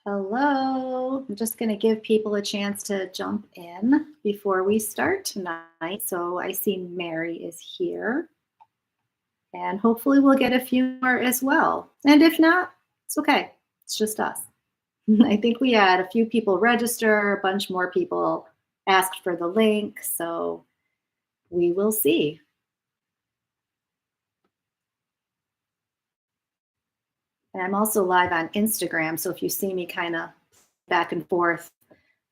Hello. I'm just going to give people a chance to jump in before we start tonight. So I see Mary is here, and hopefully we'll get a few more as well. And if not, it's okay. It's just us. I think we had a few people register, a bunch more people asked for the link. So we will see. And I'm also live on Instagram. So if you see me kind of back and forth,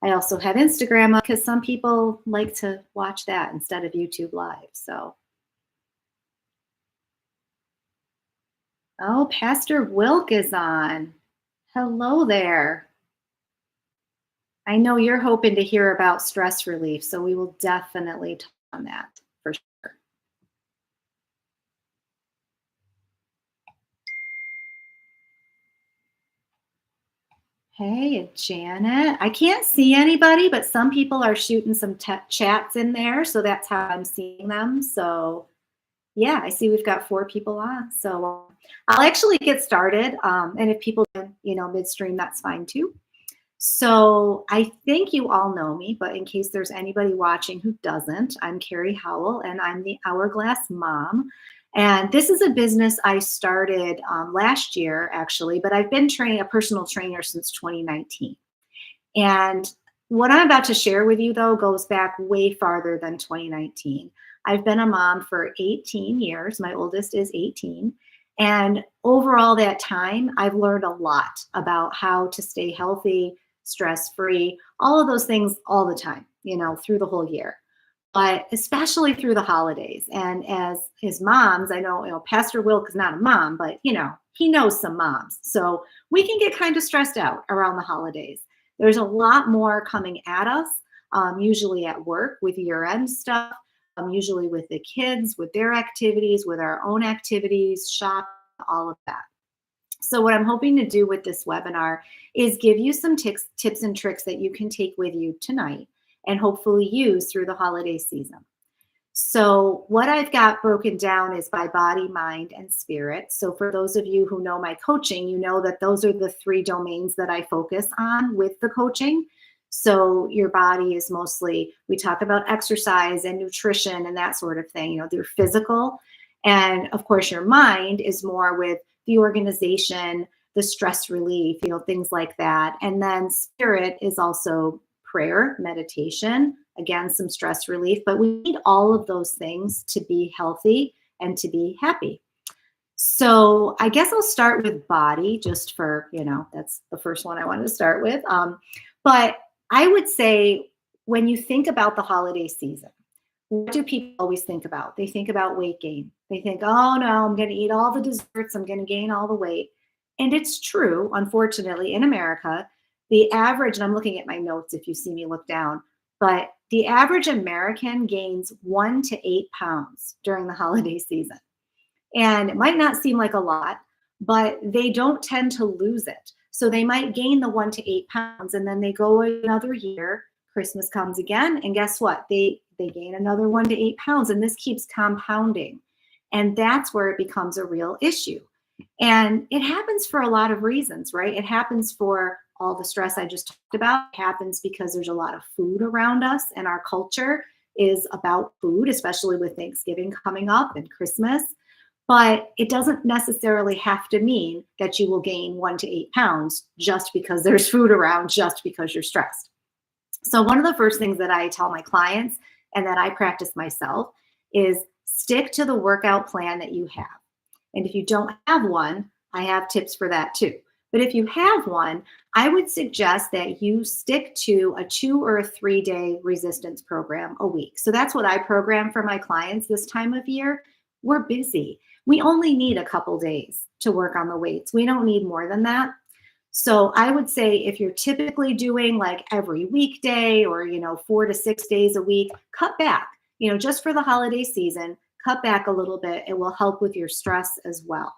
I also have Instagram up because some people like to watch that instead of YouTube Live. So, oh, Pastor Wilk is on. Hello there. I know you're hoping to hear about stress relief, so we will definitely talk on that for sure. Hey, Janet. I can't see anybody, but some people are shooting some chats in there, so that's how I'm seeing them. So, yeah, I see we've got 4 people on. So I'll actually get started. And if people, midstream, that's fine too. So I think you all know me, but in case there's anybody watching who doesn't, I'm Carrie Howell and I'm the Hourglass Mom. And this is a business I started last year, actually, but I've been a personal trainer since 2019. And what I'm about to share with you, though, goes back way farther than 2019. I've been a mom for 18 years. My oldest is 18. And overall that time, I've learned a lot about how to stay healthy, stress-free, all of those things all the time, through the whole year, but especially through the holidays. And as his moms, I know, Pastor Wilk is not a mom, but, he knows some moms. So we can get kind of stressed out around the holidays. There's a lot more coming at us, usually at work with year-end stuff, usually with the kids, with their activities, with our own activities, shop, all of that. So what I'm hoping to do with this webinar is give you some tips and tricks that you can take with you tonight and hopefully use through the holiday season. So what I've got broken down is by body, mind, and spirit. So for those of you who know my coaching, you know that those are the 3 domains that I focus on with the coaching. So your body is mostly, we talk about exercise and nutrition and that sort of thing, your physical. And of course, your mind is more with the organization, the stress relief, things like that. And then spirit is also prayer, meditation, again, some stress relief, but we need all of those things to be healthy and to be happy. So I guess I'll start with body just for, that's the first one I wanted to start with. But I would say when you think about the holiday season, what do people always think about? They think about weight gain. They think, oh no, I'm going to eat all the desserts. I'm going to gain all the weight. And it's true, unfortunately, in America, the average, and I'm looking at my notes if you see me look down, but the average American gains 1 to 8 pounds during the holiday season. And it might not seem like a lot, but they don't tend to lose it. So they might gain the 1 to 8 pounds and then they go another year. Christmas comes again, and guess what? They gain another 1 to 8 pounds, and this keeps compounding. And that's where it becomes a real issue. And it happens for a lot of reasons, right? It happens for all the stress I just talked about. It happens because there's a lot of food around us, and our culture is about food, especially with Thanksgiving coming up and Christmas. But it doesn't necessarily have to mean that you will gain 1 to 8 pounds just because there's food around, just because you're stressed. So one of the first things that I tell my clients and that I practice myself is stick to the workout plan that you have. And if you don't have one, I have tips for that too. But if you have one, I would suggest that you stick to a 2 or a 3 day resistance program a week. So that's what I program for my clients this time of year. We're busy. We only need a couple days to work on the weights. We don't need more than that. So I would say if you're typically doing like every weekday or, 4 to 6 days a week, cut back, just for the holiday season, cut back a little bit. It will help with your stress as well.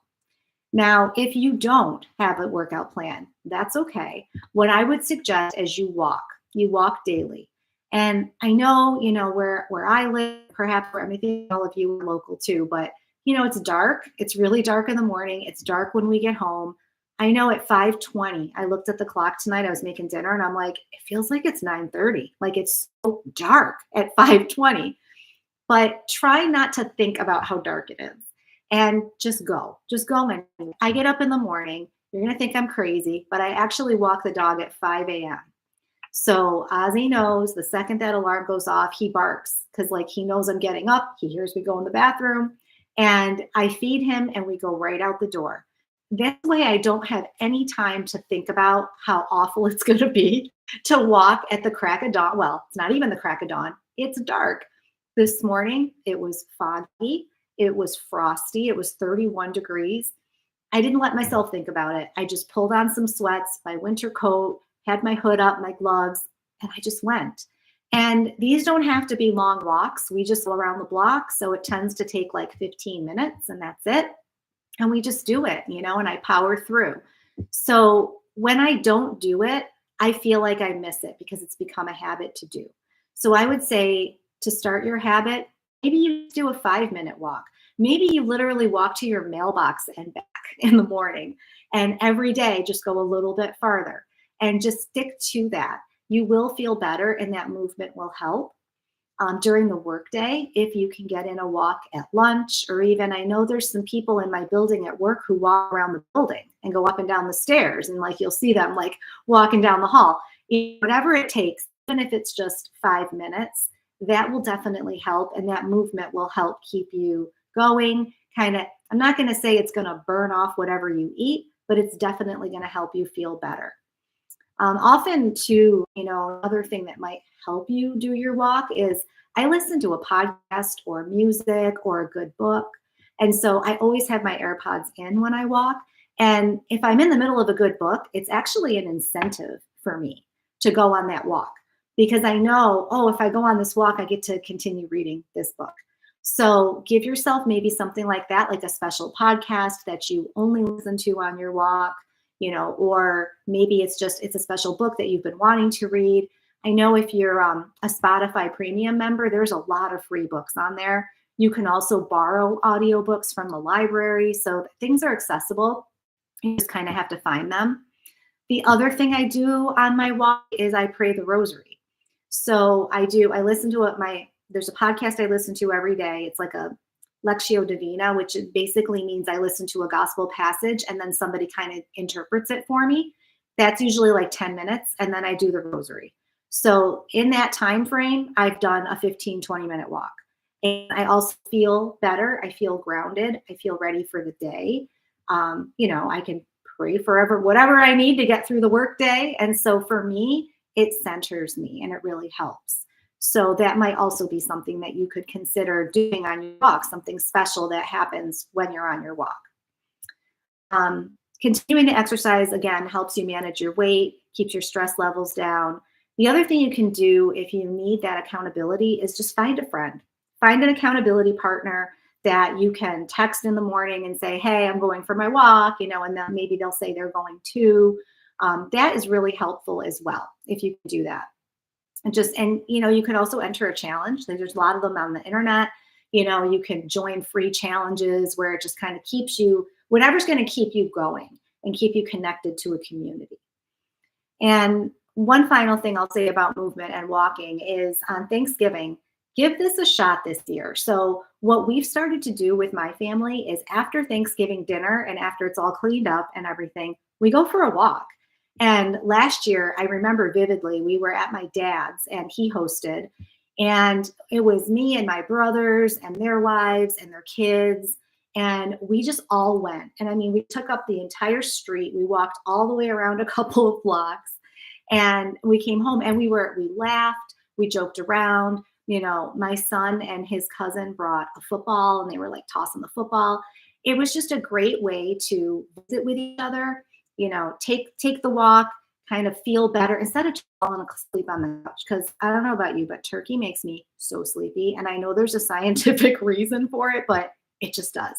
Now, if you don't have a workout plan, that's okay. What I would suggest is you walk daily. And I know, where I live, perhaps where I think all of you are local too, but it's dark. It's really dark in the morning. It's dark when we get home. I know at 5:20, I looked at the clock tonight, I was making dinner and I'm like, it feels like it's 9:30. Like it's so dark at 5:20. But try not to think about how dark it is and just go. Just go in. I get up in the morning. You're going to think I'm crazy, but I actually walk the dog at 5 a.m. So Ozzy knows the second that alarm goes off, he barks because like he knows I'm getting up. He hears me go in the bathroom and I feed him and we go right out the door. That way I don't have any time to think about how awful it's going to be to walk at the crack of dawn. Well, it's not even the crack of dawn. It's dark. This morning, it was foggy. It was frosty. It was 31 degrees. I didn't let myself think about it. I just pulled on some sweats, my winter coat, had my hood up, my gloves, and I just went. And these don't have to be long walks. We just go around the block. So it tends to take like 15 minutes and that's it. And we just do it, and I power through. So when I don't do it, I feel like I miss it because it's become a habit to do. So I would say to start your habit, maybe you do a 5-minute walk. Maybe you literally walk to your mailbox and back in the morning. And every day, just go a little bit farther and just stick to that. You will feel better and that movement will help. During the workday, if you can get in a walk at lunch, or even I know there's some people in my building at work who walk around the building and go up and down the stairs, and like you'll see them like walking down the hall. Whatever it takes, even if it's just 5 minutes, that will definitely help, and that movement will help keep you going. Kind of, I'm not going to say it's going to burn off whatever you eat, but it's definitely going to help you feel better. Often too, another thing that might help you do your walk is I listen to a podcast or music or a good book. And so I always have my AirPods in when I walk. And if I'm in the middle of a good book, it's actually an incentive for me to go on that walk because I know, oh, if I go on this walk, I get to continue reading this book. So give yourself maybe something like that, like a special podcast that you only listen to on your walk. Or maybe it's a special book that you've been wanting to read. I know if you're a Spotify premium member, there's a lot of free books on there. You can also borrow audiobooks from the library. So things are accessible. You just kind of have to find them. The other thing I do on my walk is I pray the rosary. So I listen to there's a podcast I listen to every day. It's like a Lectio Divina, which basically means I listen to a gospel passage and then somebody kind of interprets it for me. That's usually like 10 minutes. And then I do the rosary. So in that time frame, I've done a 15, 20-minute walk. And I also feel better. I feel grounded. I feel ready for the day. I can pray forever, whatever I need to get through the workday. And so for me, it centers me and it really helps. So that might also be something that you could consider doing on your walk, something special that happens when you're on your walk. Continuing to exercise, again, helps you manage your weight, keeps your stress levels down. The other thing you can do if you need that accountability is just find a friend. Find an accountability partner that you can text in the morning and say, hey, I'm going for my walk, and then maybe they'll say they're going too. That is really helpful as well if you can do that. And you can also enter a challenge. There's a lot of them on the internet. You can join free challenges where it just kind of keeps you, whatever's going to keep you going and keep you connected to a community. And one final thing I'll say about movement and walking is on Thanksgiving, give this a shot this year. So what we've started to do with my family is after Thanksgiving dinner and after it's all cleaned up and everything, we go for a walk. And last year, I remember vividly, we were at my dad's and he hosted, and it was me and my brothers and their wives and their kids. And we just all went. And I mean, we took up the entire street. We walked all the way around a couple of blocks and we came home and we laughed, we joked around. My son and his cousin brought a football and they were like tossing the football. It was just a great way to visit with each other. Take the walk, kind of feel better instead of falling asleep on the couch. Because I don't know about you, but turkey makes me so sleepy. And I know there's a scientific reason for it, but it just does.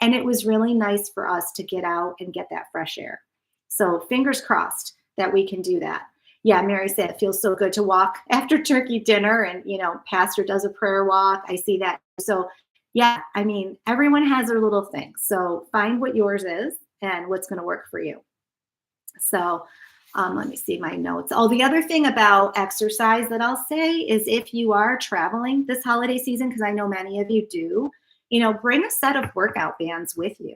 And it was really nice for us to get out and get that fresh air. So fingers crossed that we can do that. Yeah, Mary said it feels so good to walk after turkey dinner. And, pastor does a prayer walk. I see that. So yeah, I mean, everyone has their little thing. So find what yours is and what's going to work for you. So let me see my notes. Oh, the other thing about exercise that I'll say is if you are traveling this holiday season, because I know many of you do, bring a set of workout bands with you.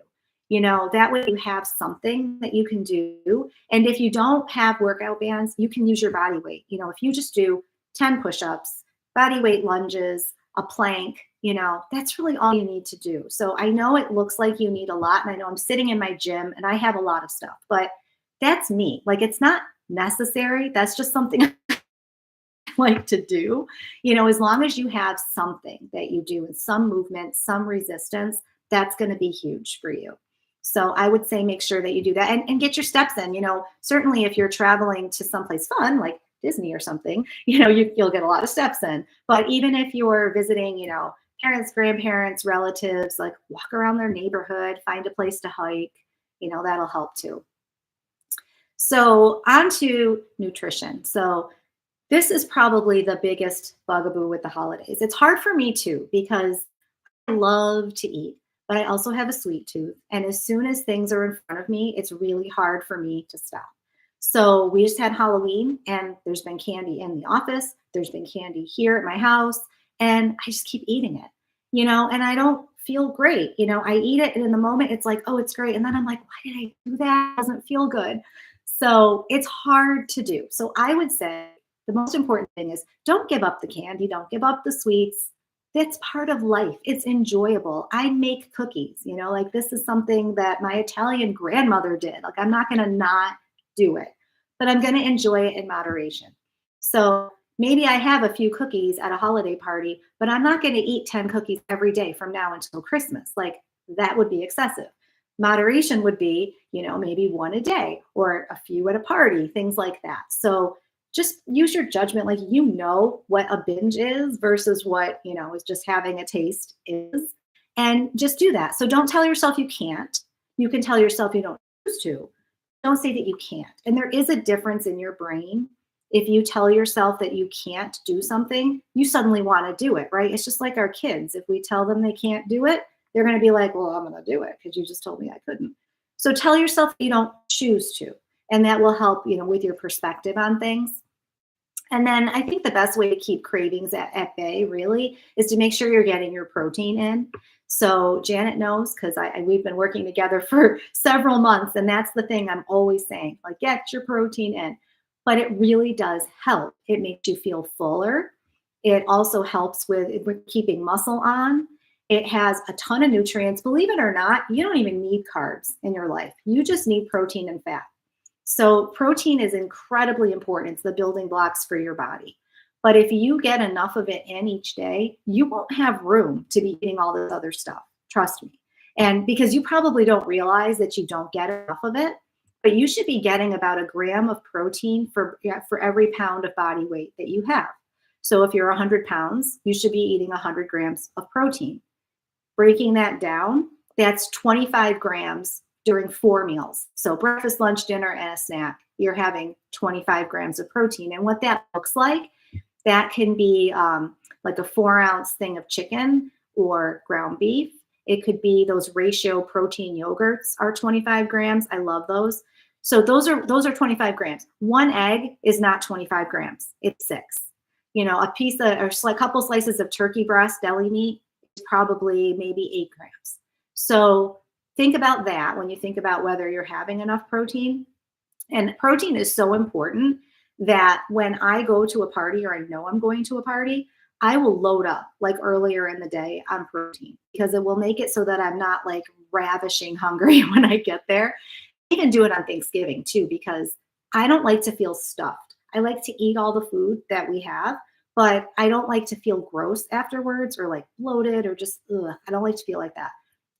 That way you have something that you can do. And if you don't have workout bands, you can use your body weight. If you just do 10 push-ups, body weight lunges, a plank, that's really all you need to do. So I know it looks like you need a lot. And I know I'm sitting in my gym and I have a lot of stuff, but that's me. Like, it's not necessary. That's just something I like to do. As long as you have something that you do and some movement, some resistance, that's going to be huge for you. So I would say make sure that you do that and get your steps in. Certainly if you're traveling to someplace fun like Disney or something, you'll get a lot of steps in. But even if you're visiting, parents, grandparents, relatives, like walk around their neighborhood, find a place to hike, that'll help too. So on to nutrition. So this is probably the biggest bugaboo with the holidays. It's hard for me too, because I love to eat, but I also have a sweet tooth. And as soon as things are in front of me, it's really hard for me to stop. So we just had Halloween and there's been candy in the office. There's been candy here at my house and I just keep eating it, and I don't feel great. I eat it and in the moment it's like, oh, it's great. And then I'm like, why did I do that? It doesn't feel good. So it's hard to do. So I would say the most important thing is don't give up the candy. Don't give up the sweets. That's part of life. It's enjoyable. I make cookies, like this is something that my Italian grandmother did. Like I'm not going to not do it, but I'm going to enjoy it in moderation. So maybe I have a few cookies at a holiday party, but I'm not going to eat 10 cookies every day from now until Christmas. Like that would be excessive. Moderation would be, maybe one a day or a few at a party, things like that. So just use your judgment, like what a binge is versus what, is just having a taste is. And just do that. So don't tell yourself you can't. You can tell yourself you don't choose to. Don't say that you can't. And there is a difference in your brain. If you tell yourself that you can't do something, you suddenly want to do it, right? It's just like our kids. If we tell them they can't do it, they're going to be like, well, I'm going to do it because you just told me I couldn't. So tell yourself you don't choose to, and that will help, with your perspective on things. And then I think the best way to keep cravings at bay really is to make sure you're getting your protein in. So Janet knows because we've been working together for several months, and that's the thing I'm always saying, like get your protein in. But it really does help. It makes you feel fuller. It also helps with keeping muscle on. It has a ton of nutrients. Believe it or not, you don't even need carbs in your life. You just need protein and fat. So protein is incredibly important. It's the building blocks for your body. But if you get enough of it in each day, you won't have room to be eating all this other stuff. Trust me. And because you probably don't realize that you don't get enough of it, but you should be getting about a gram of protein for every pound of body weight that you have. So if you're 100 pounds, you should be eating 100 grams of protein. Breaking that down, that's 25 grams during 4 meals. So breakfast, lunch, dinner, and a snack, you're having 25 grams of protein. And what that looks like, that can be like a 4-ounce thing of chicken or ground beef. It could be those ratio protein yogurts are 25 grams. I love those. So those are 25 grams. One egg is not 25 grams. It's 6. A piece of, or a couple slices of turkey breast, deli meat, is probably maybe 8 grams. So think about that when you think about whether you're having enough protein. And protein is so important that when I go to a party or I know I'm going to a party, I will load up like earlier in the day on protein because it will make it so that I'm not like ravishing hungry when I get there. I even do it on Thanksgiving too, because I don't like to feel stuffed. I like to eat all the food that we have, but I don't like to feel gross afterwards or like bloated or just, I don't like to feel like that.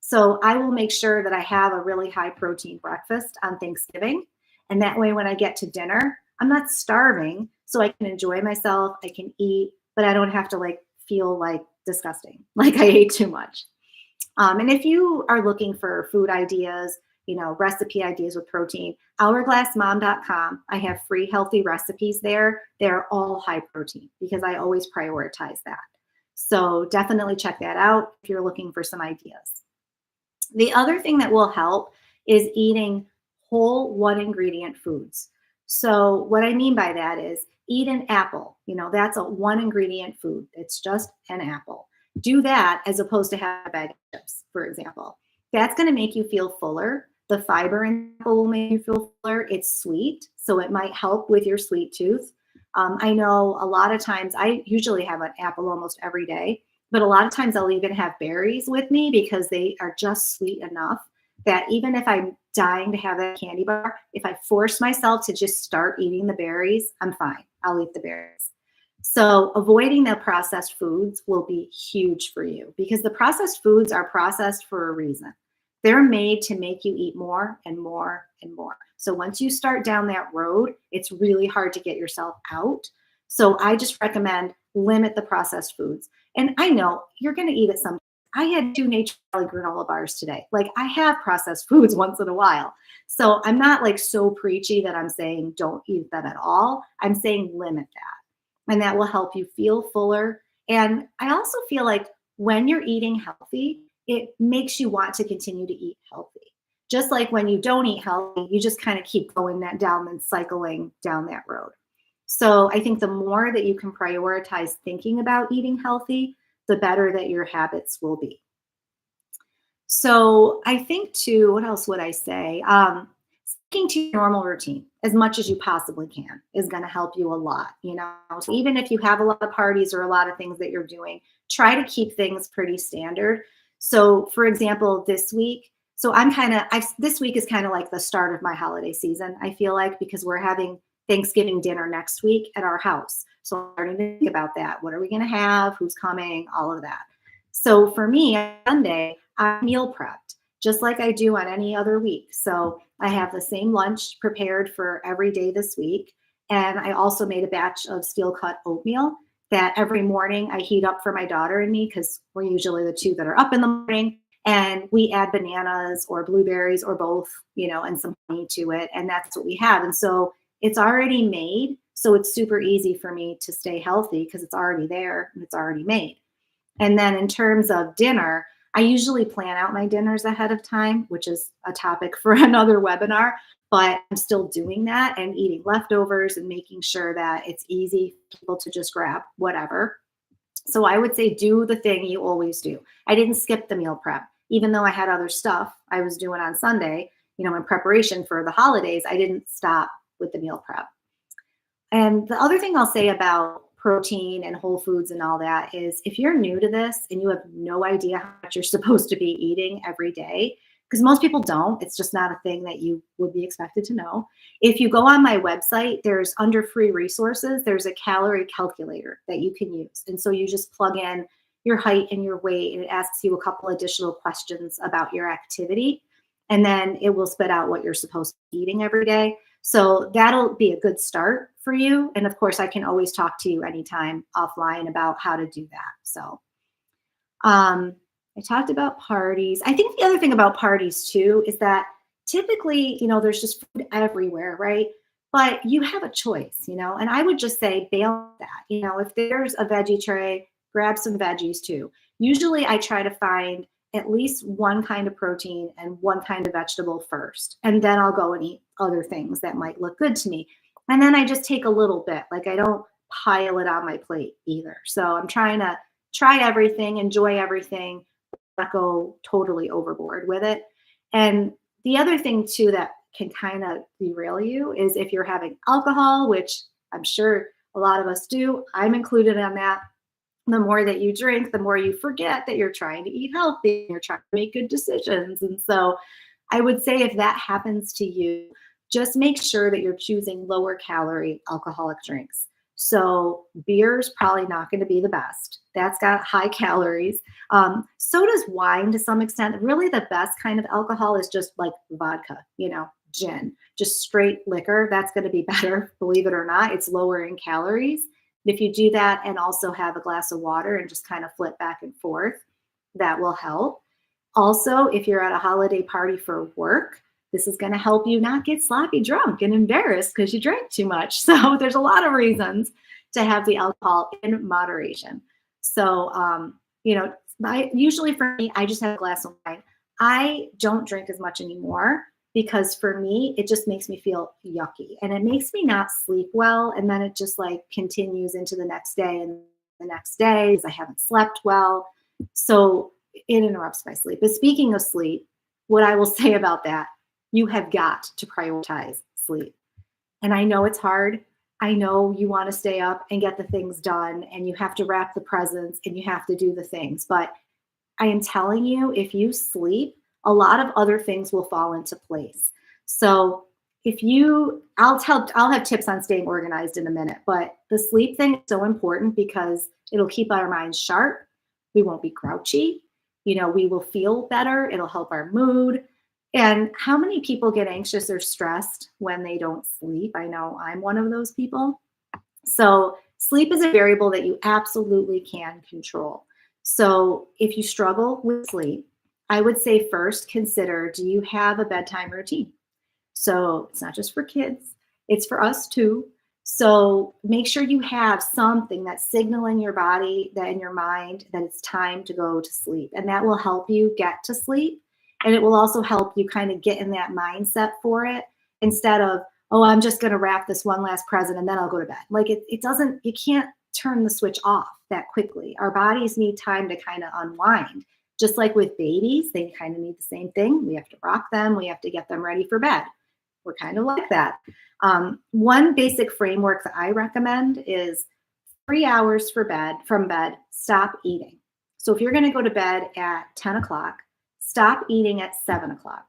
So I will make sure that I have a really high protein breakfast on Thanksgiving. And that way, when I get to dinner, I'm not starving. So I can enjoy myself. I can eat, but I don't have to like feel like disgusting, like I ate too much. And if you are looking for food ideas, recipe ideas with protein, hourglassmom.com. I have free healthy recipes there. They're all high protein because I always prioritize that. So definitely check that out if you're looking for some ideas. The other thing that will help is eating whole one ingredient foods. So what I mean by that is eat an apple. That's a one ingredient food. It's just an apple. Do that as opposed to have a bag of chips, for example. That's going to make you feel fuller. The fiber in the apple will make you feel fuller. It's sweet, so it might help with your sweet tooth. I know a lot of times I usually have an apple almost every day, but a lot of times I'll even have berries with me because they are just sweet enough that even if I'm dying to have that candy bar, if I force myself to just start eating the berries, I'm fine. I'll eat the berries. So avoiding the processed foods will be huge for you because the processed foods are processed for a reason. They're made to make you eat more and more and more. So once you start down that road, it's really hard to get yourself out. So I just recommend limit the processed foods. And I know you're going to eat it some. I had 2 Nature Valley granola bars today. Like, I have processed foods once in a while. So I'm not like so preachy that I'm saying don't eat them at all. I'm saying limit that. And that will help you feel fuller. And I also feel like when you're eating healthy, it makes you want to continue to eat healthy. Just like when you don't eat healthy, you just kind of keep going that down and cycling down that road. So I think the more that you can prioritize thinking about eating healthy, the better that your habits will be. So I think too, what else would I say? Sticking to your normal routine as much as you possibly can is going to help you a lot. So even if you have a lot of parties or a lot of things that you're doing, try to keep things pretty standard. So for example, this week, this week is kind of like the start of my holiday season, I feel like, because we're having Thanksgiving dinner next week at our house. So I'm starting to think about that. What are we going to have? Who's coming? All of that. So for me, on Sunday, I meal prepped just like I do on any other week. So I have the same lunch prepared for every day this week. And I also made a batch of steel cut oatmeal that every morning I heat up for my daughter and me because we're usually the two that are up in the morning. And we add bananas or blueberries or both, and some honey to it. And that's what we have. And so it's already made. So it's super easy for me to stay healthy because it's already there and it's already made. And then in terms of dinner, I usually plan out my dinners ahead of time, which is a topic for another webinar, but I'm still doing that and eating leftovers and making sure that it's easy for people to just grab whatever. So I would say do the thing you always do. I didn't skip the meal prep, even though I had other stuff I was doing on Sunday, in preparation for the holidays. I didn't stop with the meal prep. And the other thing I'll say about protein and whole foods and all that is if you're new to this and you have no idea how much you're supposed to be eating every day, because most people don't, it's just not a thing that you would be expected to know. If you go on my website, there's under free resources, there's a calorie calculator that you can use. And so you just plug in your height and your weight, and it asks you a couple additional questions about your activity. And then it will spit out what you're supposed to be eating every day. So that'll be a good start for you. And of course, I can always talk to you anytime offline about how to do that. So I talked about parties. I think the other thing about parties too is that typically, there's just food everywhere, right? But you have a choice, and I would just say balance that. If there's a veggie tray, grab some veggies too. Usually I try to find at least one kind of protein and one kind of vegetable first. And then I'll go and eat other things that might look good to me. And then I just take a little bit, like I don't pile it on my plate either. So I'm trying to try everything, enjoy everything, not go totally overboard with it. And the other thing too that can kind of derail you is if you're having alcohol, which I'm sure a lot of us do. I'm included on that. The more that you drink, the more you forget that you're trying to eat healthy, you're trying to make good decisions. And so I would say if that happens to you, just make sure that you're choosing lower calorie alcoholic drinks. So beer's probably not going to be the best. That's got high calories. So does wine to some extent. Really the best kind of alcohol is just like vodka, gin, just straight liquor. That's going to be better, believe it or not. It's lower in calories. If you do that and also have a glass of water and just kind of flip back and forth, that will help. Also, if you're at a holiday party for work, this is going to help you not get sloppy drunk and embarrassed because you drank too much. So there's a lot of reasons to have the alcohol in moderation. So, usually for me, I just have a glass of wine. I don't drink as much anymore. because for me, it just makes me feel yucky and it makes me not sleep well. And then it just like continues into the next day and the next day because I haven't slept well. So it interrupts my sleep. But speaking of sleep, what I will say about that, you have got to prioritize sleep. And I know it's hard. I know you want to stay up and get the things done and you have to wrap the presents and you have to do the things. But I am telling you, if you sleep, a lot of other things will fall into place. So if you, I'll have tips on staying organized in a minute, but the sleep thing is so important because it'll keep our minds sharp. We won't be grouchy. We will feel better. It'll help our mood. And how many people get anxious or stressed when they don't sleep? I know I'm one of those people. So sleep is a variable that you absolutely can control. So if you struggle with sleep, I would say first consider, do you have a bedtime routine? So it's not just for kids, it's for us too. So make sure you have something that's signaling your body that in your mind that it's time to go to sleep. And that will help you get to sleep. And it will also help you kind of get in that mindset for it instead of, oh, I'm just going to wrap this one last present and then I'll go to bed. Like it doesn't, you can't turn the switch off that quickly. Our bodies need time to kind of unwind. Just like with babies, they kind of need the same thing. We have to rock them. We have to get them ready for bed. We're kind of like that. One basic framework that I recommend is 3 hours from bed, stop eating. So if you're going to go to bed at 10 o'clock, stop eating at 7 o'clock.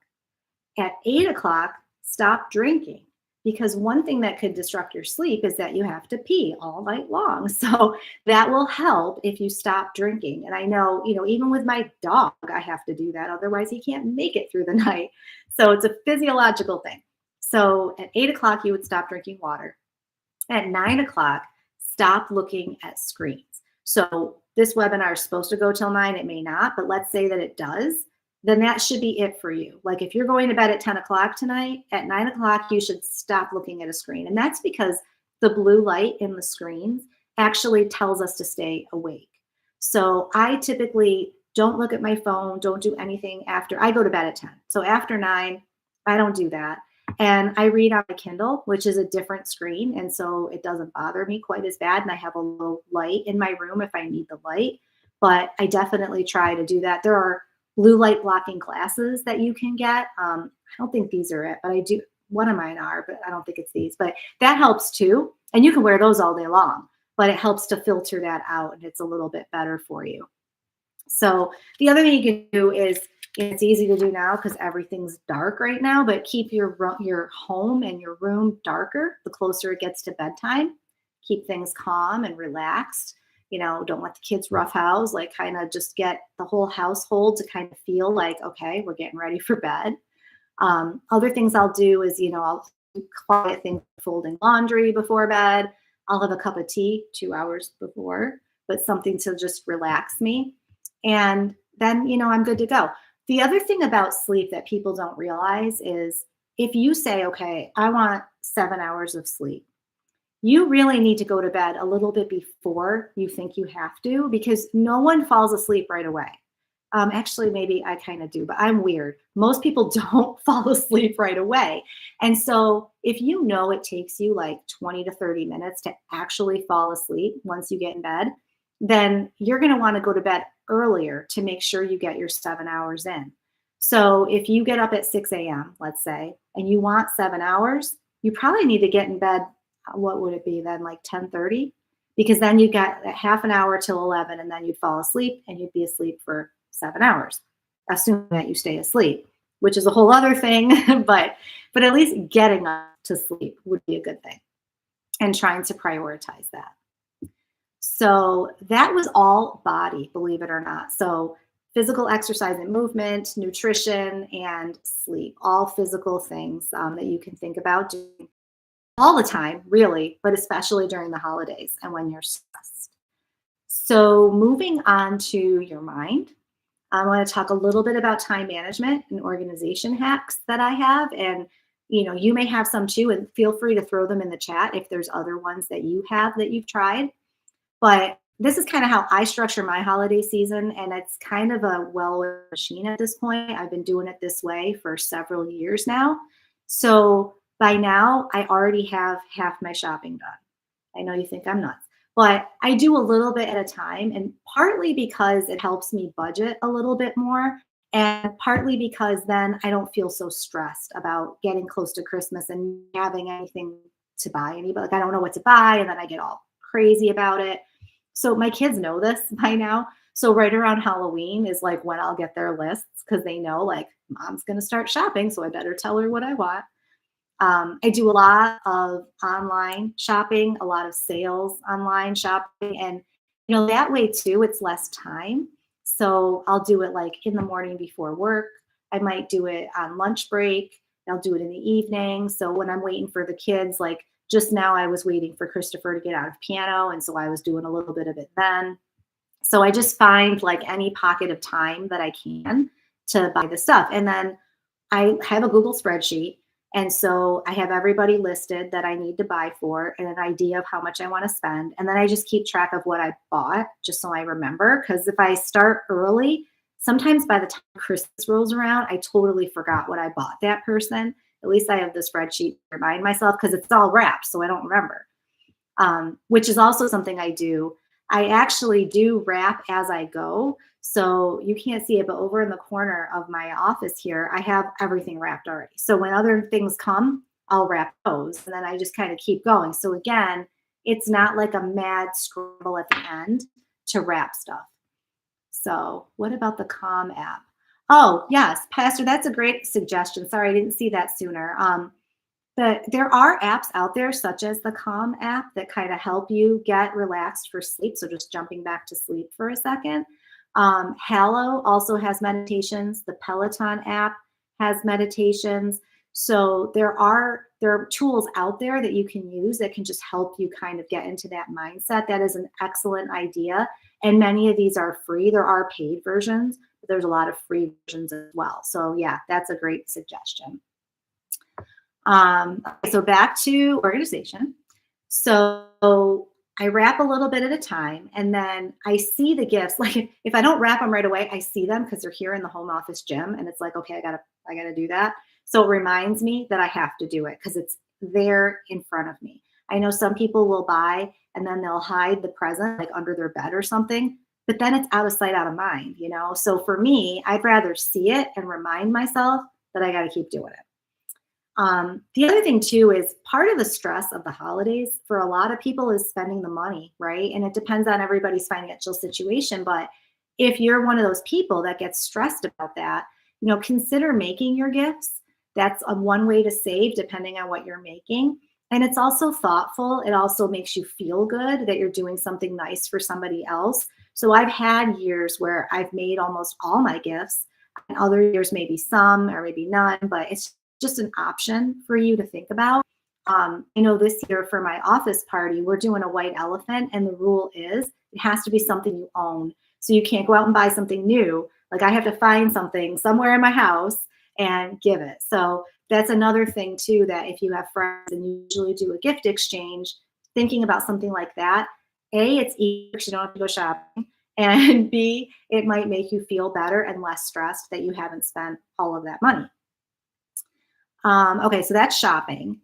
At 8 o'clock, stop drinking. Because one thing that could disrupt your sleep is that you have to pee all night long. So that will help if you stop drinking. And I know, even with my dog, I have to do that. Otherwise, he can't make it through the night. So it's a physiological thing. So at 8 o'clock, you would stop drinking water. At 9 o'clock, stop looking at screens. So this webinar is supposed to go till 9. It may not, but let's say that it does. Then that should be it for you. Like if you're going to bed at 10 o'clock tonight, at 9 o'clock, you should stop looking at a screen. And that's because the blue light in the screens actually tells us to stay awake. So I typically don't look at my phone, don't do anything after. I go to bed at 10. So after 9, I don't do that. And I read on my Kindle, which is a different screen. And so it doesn't bother me quite as bad. And I have a low light in my room if I need the light. But I definitely try to do that. There are blue light blocking glasses that you can get. I don't think these are it, but I do. One of mine are, but I don't think it's these. But that helps too. And you can wear those all day long, but it helps to filter that out and it's a little bit better for you. So the other thing you can do is, it's easy to do now because everything's dark right now, but keep your home and your room darker the closer it gets to bedtime. Keep things calm and relaxed. Don't let the kids roughhouse, like kind of just get the whole household to kind of feel like, okay, we're getting ready for bed. Other things I'll do is, I'll do quiet things, folding laundry before bed. I'll have a cup of tea 2 hours before, but something to just relax me. And then, I'm good to go. The other thing about sleep that people don't realize is if you say, okay, I want 7 hours of sleep, you really need to go to bed a little bit before you think you have to, because no one falls asleep right away. Actually, maybe I kind of do, but I'm weird. Most people don't fall asleep right away. And so if it takes you like 20 to 30 minutes to actually fall asleep once you get in bed, then you're going to want to go to bed earlier to make sure you get your 7 hours in. So if you get up at 6 a.m., let's say, and you want 7 hours, you probably need to get in bed. What would it be then, like 10:30? Because then you got half an hour till 11 and then you'd fall asleep and you'd be asleep for 7 hours, assuming that you stay asleep, which is a whole other thing. but at least getting up to sleep would be a good thing and trying to prioritize that. So that was all body, believe it or not. So physical exercise and movement, nutrition, and sleep, all physical things that you can think about doing all the time, really, but especially during the holidays and when you're stressed. So moving on to your mind, I want to talk a little bit about time management and organization hacks that I have. And, you may have some too, and feel free to throw them in the chat if there's other ones that you have that you've tried. But this is kind of how I structure my holiday season, and it's kind of a well-oiled machine at this point. I've been doing it this way for several years now. So by now, I already have half my shopping done. I know you think I'm nuts, but I do a little bit at a time, and partly because it helps me budget a little bit more, and partly because then I don't feel so stressed about getting close to Christmas and having anything to buy. Like I don't know what to buy, and then I get all crazy about it. So my kids know this by now. So right around Halloween is like when I'll get their lists because they know like mom's going to start shopping, so I better tell her what I want. I do a lot of online shopping, a lot of sales online shopping, and that way too, it's less time. So I'll do it like in the morning before work. I might do it on lunch break. I'll do it in the evening. So when I'm waiting for the kids, like just now, I was waiting for Christopher to get out of piano, and so I was doing a little bit of it then. So I just find like any pocket of time that I can to buy the stuff, and then I have a Google spreadsheet. And so I have everybody listed that I need to buy for and an idea of how much I want to spend. And then I just keep track of what I bought just so I remember. Because if I start early, sometimes by the time Christmas rolls around, I totally forgot what I bought that person. At least I have the spreadsheet to remind myself because it's all wrapped, so I don't remember. Which is also something I do. I actually do wrap as I go. So you can't see it, but over in the corner of my office here, I have everything wrapped already. So when other things come, I'll wrap those and then I just kind of keep going. So again, it's not like a mad scramble at the end to wrap stuff. So what about the Calm app? Oh, yes, Pastor, that's a great suggestion. Sorry, I didn't see that sooner. There are apps out there such as the Calm app that kind of help you get relaxed for sleep. So just jumping back to sleep for a second. Hallow also has meditations. The Peloton app has meditations. So there are tools out there that you can use that can just help you kind of get into that mindset. That is an excellent idea. And many of these are free. There are paid versions, but there's a lot of free versions as well. So yeah, that's a great suggestion. So back to organization. So I wrap a little bit at a time, and then I see the gifts. Like if I don't wrap them right away, I see them because they're here in the home office gym, and it's like, okay, I gotta do that. So it reminds me that I have to do it because it's there in front of me. I know some people will buy and then they'll hide the present like under their bed or something, but then it's out of sight, out of mind, So for me, I'd rather see it and remind myself that I got to keep doing it. The other thing too is part of the stress of the holidays for a lot of people is spending the money, right? And it depends on everybody's financial situation. But if you're one of those people that gets stressed about that, consider making your gifts. That's one way to save depending on what you're making. And it's also thoughtful. It also makes you feel good that you're doing something nice for somebody else. So I've had years where I've made almost all my gifts, and other years maybe some or maybe none, but it's just an option for you to think about. This year for my office party, we're doing a white elephant, and the rule is it has to be something you own. So you can't go out and buy something new. Like I have to find something somewhere in my house and give it. So that's another thing too, that if you have friends and you usually do a gift exchange, thinking about something like that, A, it's easy because you don't have to go shopping. And B, it might make you feel better and less stressed that you haven't spent all of that money. Okay, so that's shopping.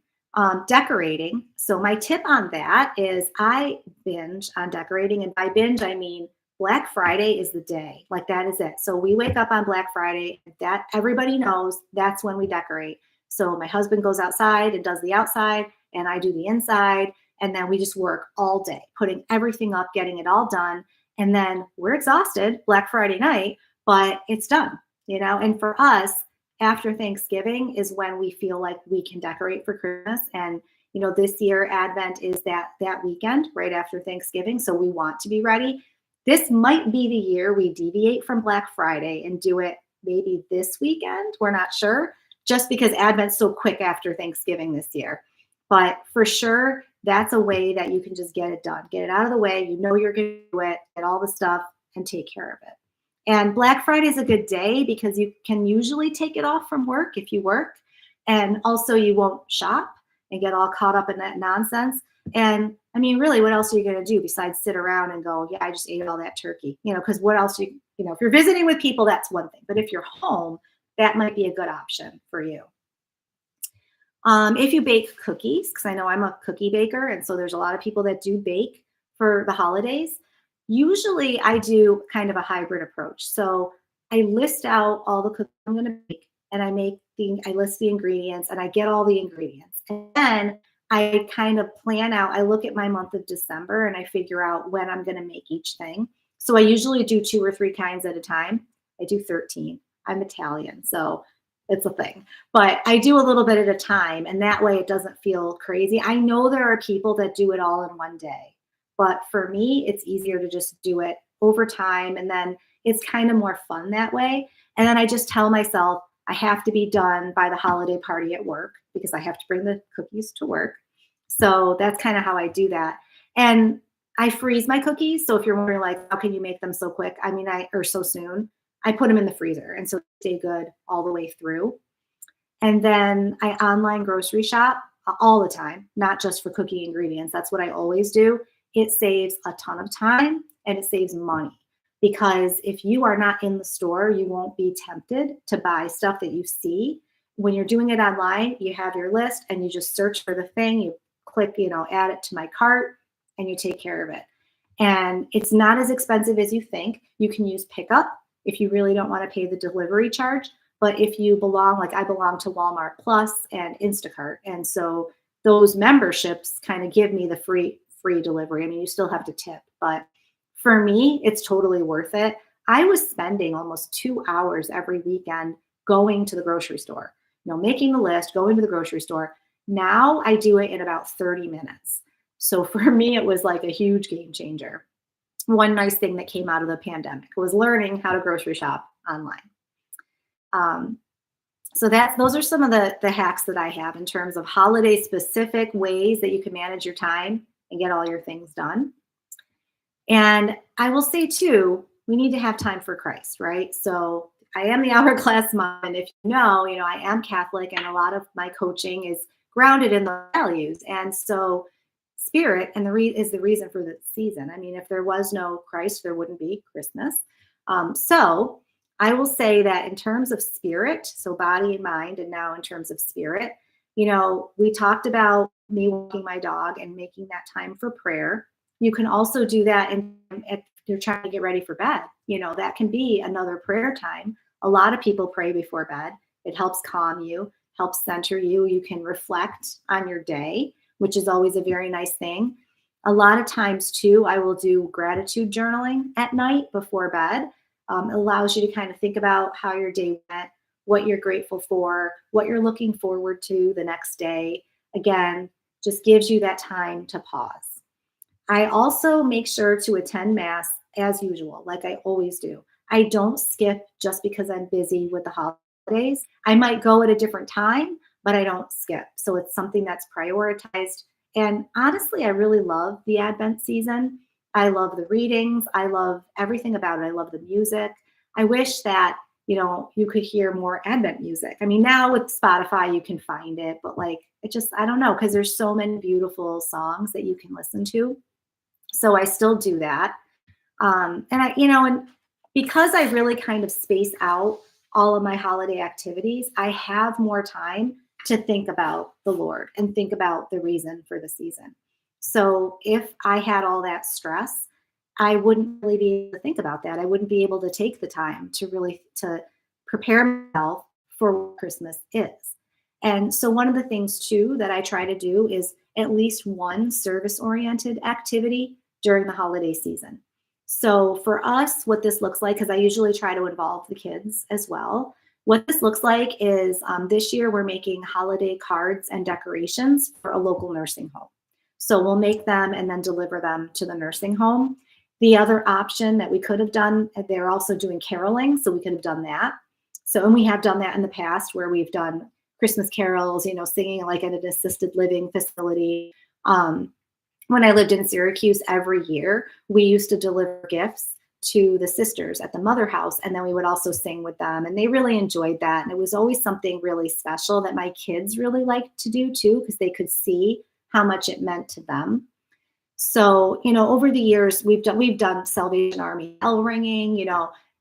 Decorating. So my tip on that is I binge on decorating. And by binge, I mean Black Friday is the day. Like that is it. So we wake up on Black Friday. That everybody knows that's when we decorate. So my husband goes outside and does the outside, and I do the inside. And then we just work all day, putting everything up, getting it all done. And then we're exhausted Black Friday night, but it's done, And for us, after Thanksgiving is when we feel like we can decorate for Christmas. And, this year Advent is that weekend right after Thanksgiving. So we want to be ready. This might be the year we deviate from Black Friday and do it maybe this weekend. We're not sure, just because Advent's so quick after Thanksgiving this year. But for sure, that's a way that you can just get it done, get it out of the way. You're going to do it, get all the stuff and take care of it. And Black Friday is a good day because you can usually take it off from work if you work. And also you won't shop and get all caught up in that nonsense. And I mean, really, what else are you going to do besides sit around and go, yeah, I just ate all that turkey? Because what else if you're visiting with people, that's one thing. But if you're home, that might be a good option for you. If you bake cookies, because I know I'm a cookie baker, and so there's a lot of people that do bake for the holidays. Usually I do kind of a hybrid approach. So I list out all the cookies I'm going to bake, and I list the ingredients, and I get all the ingredients. And then I kind of plan out, I look at my month of December and I figure out when I'm going to make each thing. So I usually do 2 or 3 kinds at a time. I do 13. I'm Italian, so it's a thing. But I do a little bit at a time, and that way it doesn't feel crazy. I know there are people that do it all in one day, but for me, it's easier to just do it over time, and then it's kind of more fun that way. And then I just tell myself I have to be done by the holiday party at work because I have to bring the cookies to work. So that's kind of how I do that. And I freeze my cookies. So if you're wondering, like, how can you make them so quick? I mean, or so soon, I put them in the freezer, and so they stay good all the way through. And then I online grocery shop all the time, not just for cookie ingredients. That's what I always do. It saves a ton of time and it saves money, because if you are not in the store, you won't be tempted to buy stuff that you see. When you're doing it online, you have your list and you just search for the thing, you click, add it to my cart, and you take care of it. And it's not as expensive as you think. You can use pickup if you really don't want to pay the delivery charge. But if you belong, like I belong to Walmart Plus and Instacart, and so those memberships kind of give me the free delivery. I mean, you still have to tip, but for me, it's totally worth it. I was spending almost 2 hours every weekend going to the grocery store, making the list, going to the grocery store. Now I do it in about 30 minutes. So for me, it was like a huge game changer. One nice thing that came out of the pandemic was learning how to grocery shop online. So those are some of the hacks that I have in terms of holiday specific ways that you can manage your time and get all your things done. And I will say too, we need to have time for Christ, right? So I am the hourglass mom, and if I am Catholic, and a lot of my coaching is grounded in the values. And so spirit is the reason for the season. I mean, if there was no Christ, there wouldn't be Christmas. So I will say that in terms of spirit, so body and mind, and now in terms of spirit, we talked about me walking my dog and making that time for prayer. You can also do that if you're trying to get ready for bed. That can be another prayer time. A lot of people pray before bed. It helps calm you, helps center you. You can reflect on your day, which is always a very nice thing. A lot of times too, I will do gratitude journaling at night before bed. It allows you to kind of think about how your day went, what you're grateful for, what you're looking forward to the next day. Again, just gives you that time to pause. I also make sure to attend Mass as usual, like I always do. I don't skip just because I'm busy with the holidays. I might go at a different time, but I don't skip. So it's something that's prioritized. And honestly, I really love the Advent season. I love the readings. I love everything about it. I love the music. I wish that, you could hear more Advent music. I mean, now with Spotify, you can find it, but I don't know, because there's so many beautiful songs that you can listen to. So I still do that. And because I really kind of space out all of my holiday activities, I have more time to think about the Lord and think about the reason for the season. So if I had all that stress, I wouldn't really be able to think about that. I wouldn't be able to take the time to prepare myself for what Christmas is. And so one of the things too that I try to do is at least one service-oriented activity during the holiday season. So for us, what this looks like, because I usually try to involve the kids as well. What this looks like is this year we're making holiday cards and decorations for a local nursing home. So we'll make them and then deliver them to the nursing home. The other option that we could have done, they're also doing caroling, so we could have done that. So, and we have done that in the past where we've done Christmas carols, singing like at an assisted living facility. When I lived in Syracuse, every year we used to deliver gifts to the sisters at the mother house, and then we would also sing with them, and they really enjoyed that. And it was always something really special that my kids really liked to do too, because they could see how much it meant to them. So, over the years, we've done Salvation Army bell ringing,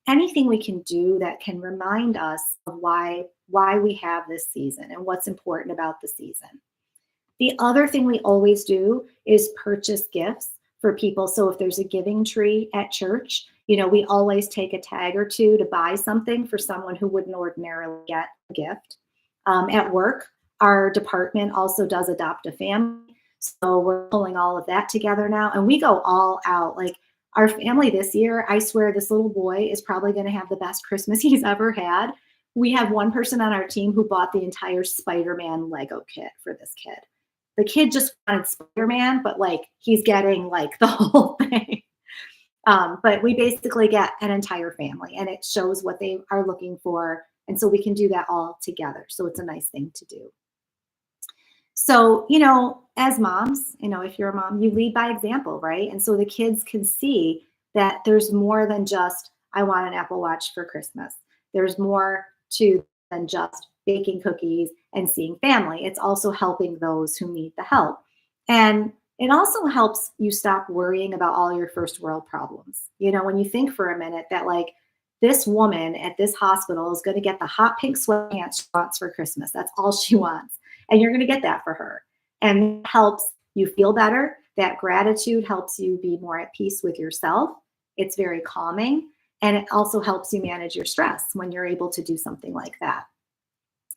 anything we can do that can remind us of why we have this season and what's important about the season. The other thing we always do is purchase gifts for people. So if there's a giving tree at church, we always take a tag or two to buy something for someone who wouldn't ordinarily get a gift. At work, our department also does adopt a family. So we're pulling all of that together now, and we go all out. Like our family this year, I swear this little boy is probably going to have the best Christmas he's ever had. We have one person on our team who bought the entire Spider-Man Lego kit for this kid. The kid just wanted Spider-Man, but like he's getting like the whole thing. But we basically get an entire family, and it shows what they are looking for. And so we can do that all together. So it's a nice thing to do. So, as moms, if you're a mom, you lead by example, right? And so the kids can see that there's more than just, I want an Apple Watch for Christmas. There's more to than just baking cookies and seeing family. It's also helping those who need the help. And it also helps you stop worrying about all your first world problems. When you think for a minute that like this woman at this hospital is going to get the hot pink sweatpants she wants for Christmas. That's all she wants. And you're going to get that for her. And it helps you feel better. That gratitude helps you be more at peace with yourself. It's very calming. And it also helps you manage your stress when you're able to do something like that.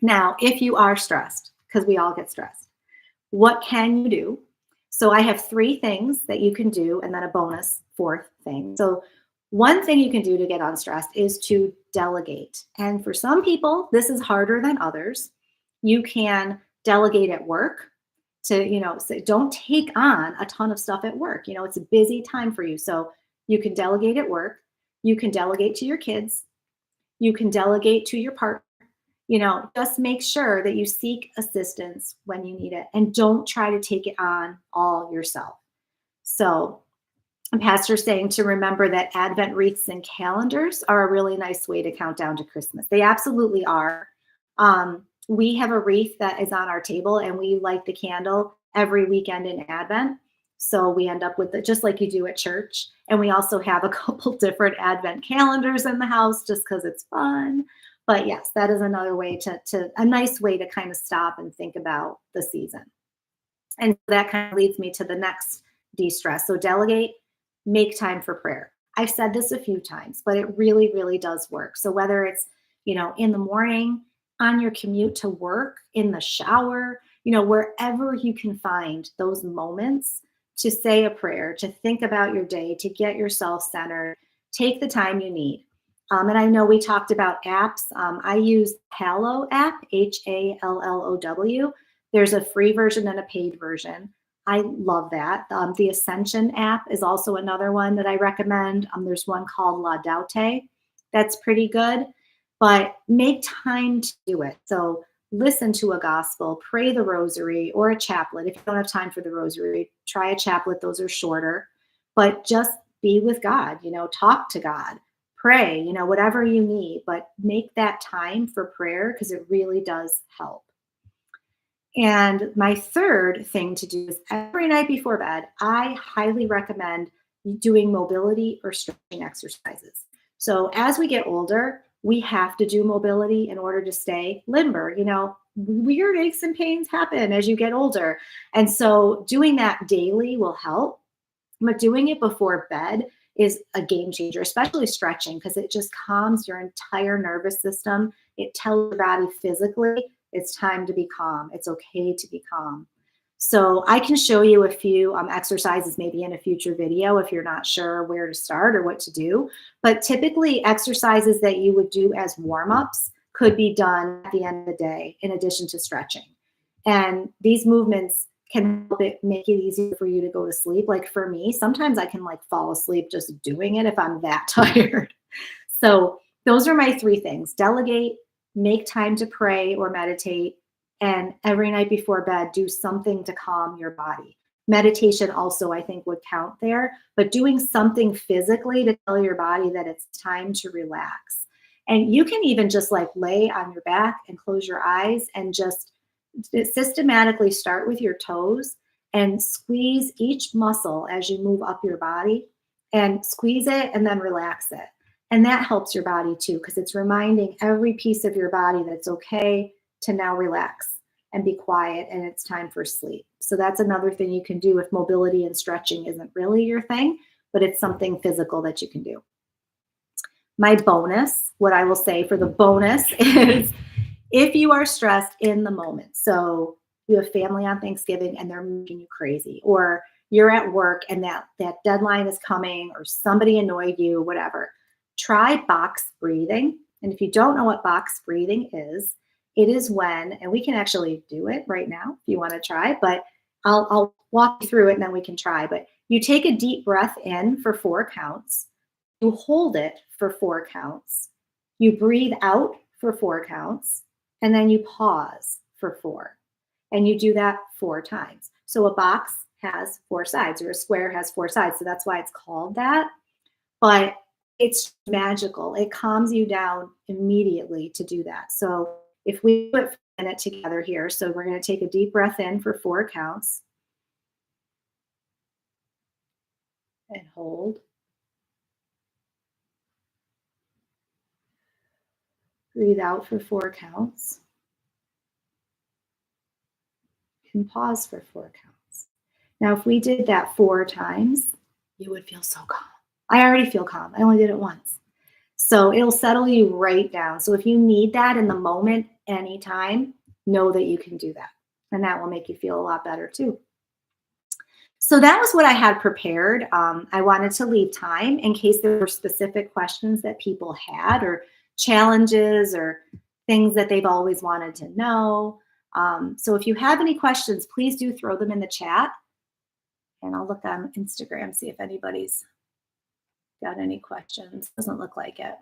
Now, if you are stressed, because we all get stressed, what can you do? So I have 3 things that you can do, and then a bonus 4th thing. So one thing you can do to get unstressed is to delegate. And for some people, this is harder than others. You can delegate at work to, say, don't take on a ton of stuff at work. It's a busy time for you. So you can delegate at work. You can delegate to your kids. You can delegate to your partner. Just make sure that you seek assistance when you need it and don't try to take it on all yourself. So pastor's saying to remember that Advent wreaths and calendars are a really nice way to count down to Christmas. They absolutely are. We have a wreath that is on our table, and we light the candle every weekend in Advent. So we end up with it just like you do at church. And we also have a couple different Advent calendars in the house just because it's fun. But yes, that is another way a nice way to kind of stop and think about the season. And that kind of leads me to the next de-stress. So delegate, make time for prayer. I've said this a few times, but it really, really does work. So whether it's, in the morning, on your commute to work, in the shower, wherever you can find those moments to say a prayer, to think about your day, to get yourself centered, take the time you need. And I know we talked about apps. I use Hallow app, Hallow. There's a free version and a paid version. I love that. The Ascension app is also another one that I recommend. There's one called Laudate. That's pretty good, but make time to do it. So listen to a gospel, pray the rosary or a chaplet. If you don't have time for the rosary, try a chaplet. Those are shorter, but just be with God, talk to God, pray, whatever you need, but make that time for prayer because it really does help. And my 3rd thing to do is every night before bed, I highly recommend doing mobility or stretching exercises. So as we get older, we have to do mobility in order to stay limber. Weird aches and pains happen as you get older. And so doing that daily will help, but doing it before bed is a game changer, especially stretching, because it just calms your entire nervous system. It tells your body physically it's time to be calm. It's okay to be calm. So I can show you a few exercises maybe in a future video if you're not sure where to start or what to do. But typically exercises that you would do as warm-ups could be done at the end of the day in addition to stretching. And these movements can make it easier for you to go to sleep. Like for me, sometimes I can fall asleep just doing it if I'm that tired. So those are my 3 things: delegate, make time to pray or meditate, and every night before bed, do something to calm your body. Meditation also, I think, would count there, but doing something physically to tell your body that it's time to relax. And you can even just lay on your back and close your eyes and just systematically start with your toes and squeeze each muscle as you move up your body, and squeeze it and then relax it. And that helps your body too, because it's reminding every piece of your body that it's okay to now relax and be quiet and it's time for sleep. So that's another thing you can do if mobility and stretching isn't really your thing, but it's something physical that you can do. My bonus, what I will say for the bonus is if you are stressed in the moment, so you have family on Thanksgiving and they're making you crazy, or you're at work and that deadline is coming, or somebody annoyed you, whatever, try box breathing. And if you don't know what box breathing is, it is when, and we can actually do it right now if you want to try, but I'll walk you through it and then we can try. But you take a deep breath in for 4 counts. You hold it for 4 counts. You breathe out for 4 counts. And then you pause for 4. And you do that 4 times. So a box has 4 sides, or a square has 4 sides. So that's why it's called that. But it's magical. It calms you down immediately to do that. So if we put a minute together here, so we're going to take a deep breath in for 4 counts. And hold. Breathe out for 4 counts. And pause for 4 counts. Now, if we did that 4 times, you would feel so calm. I already feel calm. I only did it once. So it'll settle you right down. So if you need that in the moment, anytime, know that you can do that. And that will make you feel a lot better too. So that was what I had prepared. I wanted to leave time in case there were specific questions that people had, or challenges, or things that they've always wanted to know. So if you have any questions, please do throw them in the chat. And I'll look on Instagram, see if anybody's got any questions. Doesn't look like it.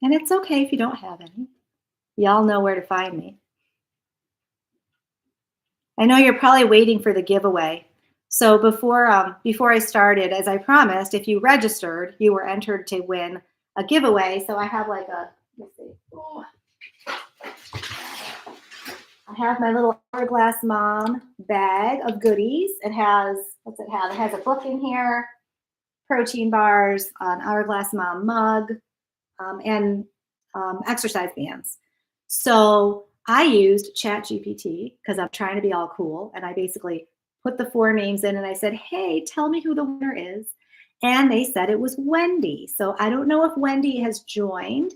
And it's okay if you don't have any. Y'all know where to find me. I know you're probably waiting for the giveaway. So before I started, as I promised, if you registered, you were entered to win a giveaway. So I have like a, let's see. Oh. I have my little Hourglass Mom bag of goodies. It has, what's it have? It has a book in here, protein bars, an Hourglass Mom mug, and exercise bands. So I used ChatGPT because I'm trying to be all cool. And I basically put the 4 names in and I said, hey, tell me who the winner is. And they said it was Wendy. So I don't know if Wendy has joined,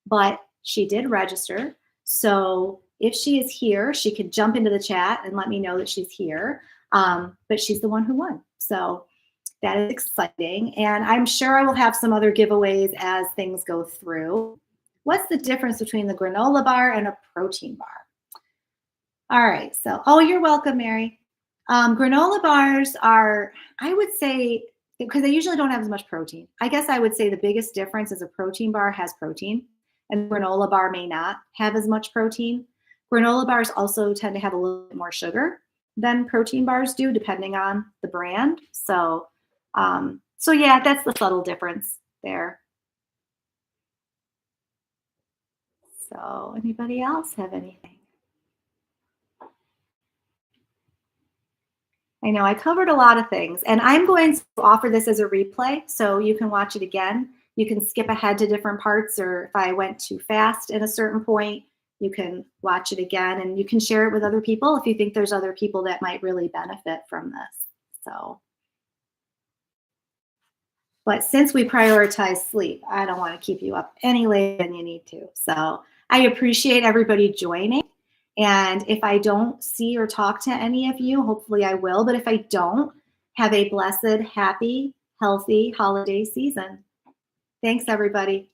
but she did register. So if she is here, she could jump into the chat and let me know that she's here. But she's the one who won. So that is exciting. And I'm sure I will have some other giveaways as things go through. What's the difference between the granola bar and a protein bar? All right. So, oh, you're welcome, Mary. Granola bars are, I would say, because they usually don't have as much protein. I guess I would say the biggest difference is a protein bar has protein and granola bar may not have as much protein. Granola bars also tend to have a little bit more sugar than protein bars do, depending on the brand. So yeah, that's the subtle difference there. So anybody else have anything? I know I covered a lot of things, and I'm going to offer this as a replay so you can watch it again. You can skip ahead to different parts, or if I went too fast at a certain point, you can watch it again, and you can share it with other people if you think there's other people that might really benefit from this. So, but since we prioritize sleep, I don't want to keep you up any later than you need to. So I appreciate everybody joining. And if I don't see or talk to any of you, hopefully I will. But if I don't, have a blessed, happy, healthy holiday season. Thanks, everybody.